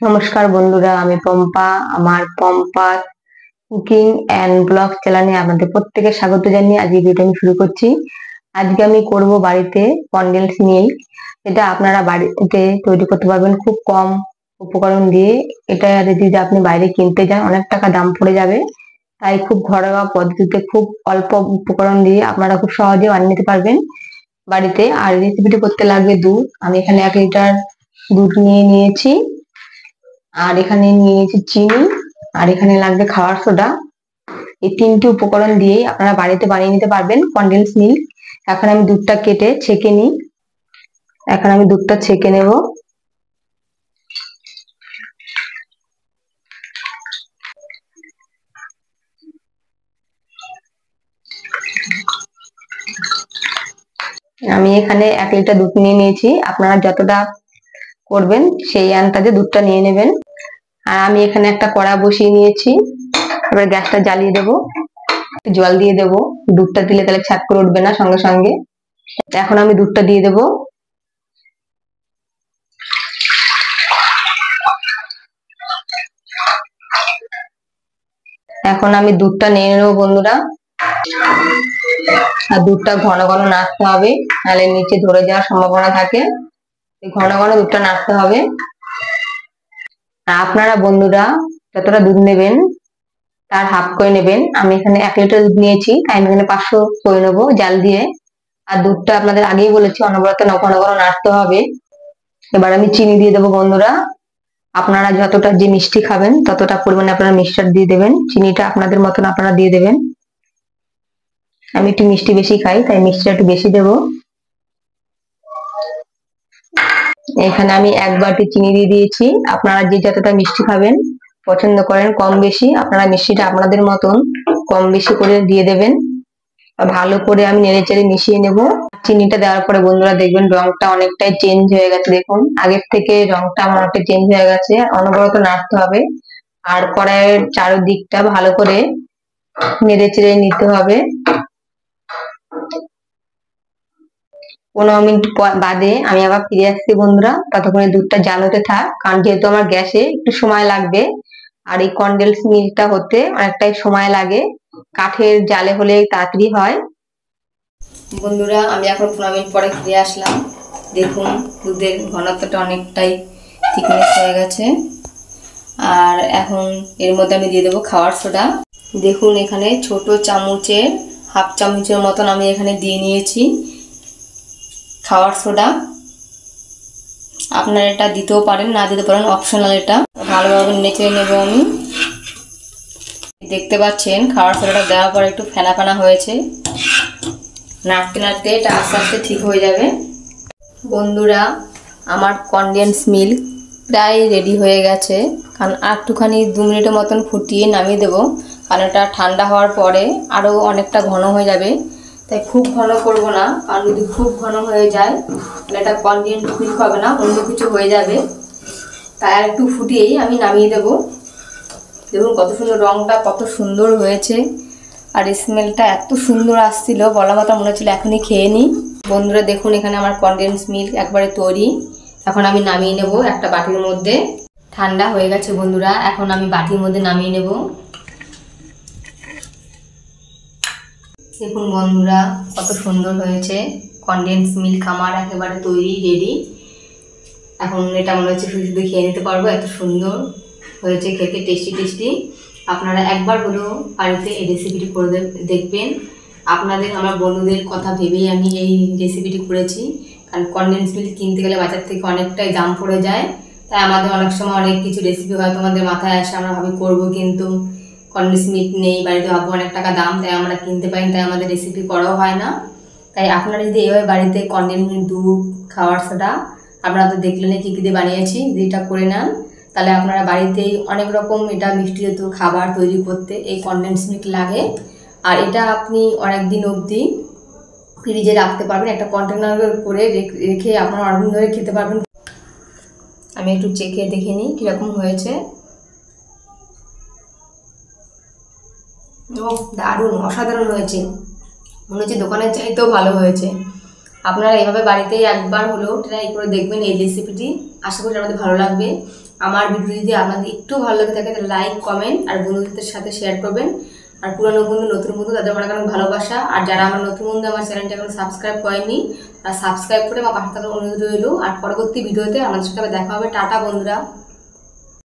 নমস্কার বন্ধুরা, আমি পম্পা। আমার পম্পা কুকিং অ্যান্ড ব্লগ চ্যানেলে আপনাদের প্রত্যেকে স্বাগত জানিয়ে আজকে ভিডিওটা আমি শুরু করছি। আজকে আমি করব বাড়িতে কনডেন্স মিল্ক। এটা আপনারা বাড়িতে তৈরি করতে পারবেন খুব কম উপকরণ দিয়ে। এটা যদি আপনি বাইরে কিনতে যান অনেক টাকা দাম পড়ে যাবে, তাই খুব ঘরোয়া পদ্ধতিতে খুব অল্প উপকরণ দিয়ে আপনারা খুব সহজে বানিয়ে নিতে পারবেন বাড়িতে। আর রেসিপিটি করতে লাগবে দুধ। আমি এখানে 1 লিটার দুধ নিয়ে নিয়েছি, আর এখানে নিয়ে নিয়েছি চিনি, আর এখানে লাগবে খাবার সোডা। এই 3টি উপকরণ দিয়ে আপনারা বাড়িতে বানিয়ে নিতে পারবেন কনডেন্স মিল্ক। এখন আমি দুধটা কেটে ছেঁকে নিই। এখন আমি দুধটা ছেঁকে নেব। আমি এখানে 1 লিটার দুধ নিয়ে নিয়েছি। আপনারা যতটা করবেন সেই আন্দাজে দুধটা নিয়ে নেবেন। আর আমি এখানে একটা কড়া বসিয়ে নিয়েছি। এবার গ্যাসটা জ্বালিয়ে দেবো, জল দিয়ে দেবো। দুধটা দিলে তাহলে ছাপ করে উঠবে না সঙ্গে সঙ্গে। এখন আমি দুধটা দিয়ে দেবো। এখন আমি দুধটা নিয়ে নেবো বন্ধুরা। আর দুধটা ঘন ঘন নাড়তে হবে, নাহলে নিচে ধরে যাওয়ার সম্ভাবনা থাকে। ঘন ঘন দুধটা নাড়তে হবে। আপনারা বন্ধুরা যতটা দুধ নেবেন তার হাফ করে নেবেন। আমি এখানে 1 লিটার দুধ নিয়েছি, তাই আমি এখানে 500 করে নেবো জাল দিয়ে। আর দুধটা আপনাদের আগেই বলেছি অনবরত ঘন ঘন নাড়তে হবে। এবার আমি চিনি দিয়ে দেবো বন্ধুরা। আপনারা যতটা যে মিষ্টি খাবেন ততটা পরিমাণে আপনারা মিক্সচার দিয়ে দেবেন। চিনিটা আপনাদের মতন আপনারা দিয়ে দেবেন। আমি একটু মিষ্টি বেশি খাই, তাই মিষ্টিটা একটু বেশি দেবো। এখানে আমি 1 বাটি চিনি দিয়ে দিয়েছি। আপনারা যে যতটা মিষ্টি খাবেন পছন্দ করেন কম বেশি, আপনারা মিষ্টিটা আপনাদের মতন কম বেশি করে দিয়ে দেবেন। ভালো করে আমি নেড়েচেড়ে মিশিয়ে নেব। চিনিটা দেওয়ার পরে বন্ধুরা দেখবেন রংটা অনেকটাই চেঞ্জ হয়ে গেছে। দেখুন আগের থেকে রংটা আমার অনেকটা চেঞ্জ হয়ে গেছে। অনবরত নাড়তে হবে, আর কড়াইয়ের চারদিকটা ভালো করে নেড়েচেড়ে নিতে হবে। 15 মিনিট বাদে আমি আবার ফিরে আসছি বন্ধুরা। ততক্ষণে দুধটা জাল হতে থাক, কারণ যেহেতু আমার গ্যাসে একটু সময় লাগবে। আর এই কনডেন্স মিল্কটা হতে অনেকটাই সময় লাগে, কাঠের জালে হলে তাড়াতাড়ি হয়। বন্ধুরা আমি এখন 15 মিনিট পরে ফিরে আসলাম। দেখুন দুধের ঘনত্বটা অনেকটাই থিকনেস হয়ে গেছে। আর এখন এর মধ্যে আমি দিয়ে দেবো খাবার সোডা। দেখুন এখানে ছোট চামচের হাফ চামচের মতন আমি এখানে দিয়ে নিয়েছি খাবার সোডা। আপনারা এটা দিতেও পারেন, না দিতে পারেন, অপশনাল। এটা ভালোভাবে নেড়ে নেব আমি। দেখতে পাচ্ছেন খাবার সোডাটা দেওয়ার পর একটু ফেনা ফেনা হয়েছে। নাড়তে নাড়তে এটা আস্তে আস্তে ঠিক হয়ে যাবে। বন্ধুরা আমার কনডেন্স মিল্ক প্রায় রেডি হয়ে গেছে। কারণ আর একটুখানি 2 মিনিটের মতন ফুটিয়ে নামিয়ে দেবো, কারণ এটা ঠান্ডা হওয়ার পরে আরও অনেকটা ঘন হয়ে যাবে। তাই খুব ঘন করব না, কারণ যদি খুব ঘন হয়ে যায় তাহলে এটা কনডেন্স মিল্ক হবে না, অন্য কিছু হয়ে যাবে। তাই আর একটু ফুটিয়েই আমি নামিয়ে দেবো। দেখুন কত সুন্দর রঙটা, কত সুন্দর হয়েছে। আর স্মেলটা এত সুন্দর আসছিল, বলা কথা মনে হচ্ছিল এখনই খেয়ে নিই। বন্ধুরা দেখুন এখানে আমার কনডেন্স মিল্ক একবারে তৈরি। এখন আমি নামিয়ে নেব একটা বাটির মধ্যে। ঠান্ডা হয়ে গেছে বন্ধুরা, এখন আমি বাটির মধ্যে নামিয়ে নেব। দেখুন বন্ধুরা কত সুন্দর হয়েছে কনডেন্স মিল্ক আমার একেবারে তৈরি, রেডি। এখন এটা মনে হচ্ছে শুধু শুধু খেয়ে নিতে পারবো, এত সুন্দর হয়েছে খেতে, টেস্টি টেস্টি। আপনারা একবার হলেও বাড়িতে এই রেসিপিটি করে দেখবেন। আপনাদের আমার বন্ধুদের কথা ভেবেই আমি এই রেসিপিটি করেছি, কারণ কনডেন্স মিল্ক কিনতে গেলে বাজার থেকে অনেকটাই দাম পড়ে যায়। তাই আমাদের অনেক সময় অনেক কিছু রেসিপি হয়তো আমাদের মাথায় আসে, আমরা ভাবি করবো, কিন্তু কনডেন্স মিল্ক নেই বাড়িতে, ভাববো অনেক টাকা দাম, তাই আমরা কিনতে পারি, তাই আমাদের রেসিপি করাও হয় না। তাই আপনারা যদি এইভাবে বাড়িতে কনডেন্স মিল্ক, দুধ, খাওয়ার সোডা, আপনারা তো দেখলেন কী কী দিয়ে বানিয়েছি, যেটা করে নেন তাহলে আপনারা বাড়িতেই অনেক রকম এটা মিষ্টি জাতীয় খাবার তৈরি করতে এই কনডেন্স মিল্ক লাগে। আর এটা আপনি অনেক দিন অবধি ফ্রিজে রাখতে পারবেন, একটা কন্টেনার করে রেখে আপনারা অনেকদিন ধরে খেতে পারবেন। আমি একটু চেখে দেখে নিই কীরকম হয়েছে। ও দারুণ, অসাধারণ হয়েছে, মনে হচ্ছে দোকানের চাইতেও ভালো হয়েছে। আপনারা এভাবে বাড়িতেই একবার হলেও ট্রাই করে দেখবেন এই রেসিপিটি। আশা করি আমাদের ভালো লাগবে। আমার ভিডিও যদি আপনাদের একটু ভালো লাগে থাকে তাহলে লাইক কমেন্ট আর বন্ধুদের সাথে শেয়ার করবেন। আর পুরনো বন্ধু নতুন বন্ধু তাদের অনেক অনেক ভালোবাসা। আর যারা আমার নতুন বন্ধু আমার চ্যানেলটা এখন সাবস্ক্রাইব করেনি তারা সাবস্ক্রাইব করে আমার পাশে থাকার অনুরোধ রইল। আর পরবর্তী ভিডিওতে আমাদের সাথে দেখা হবে। টাটা বন্ধুরা।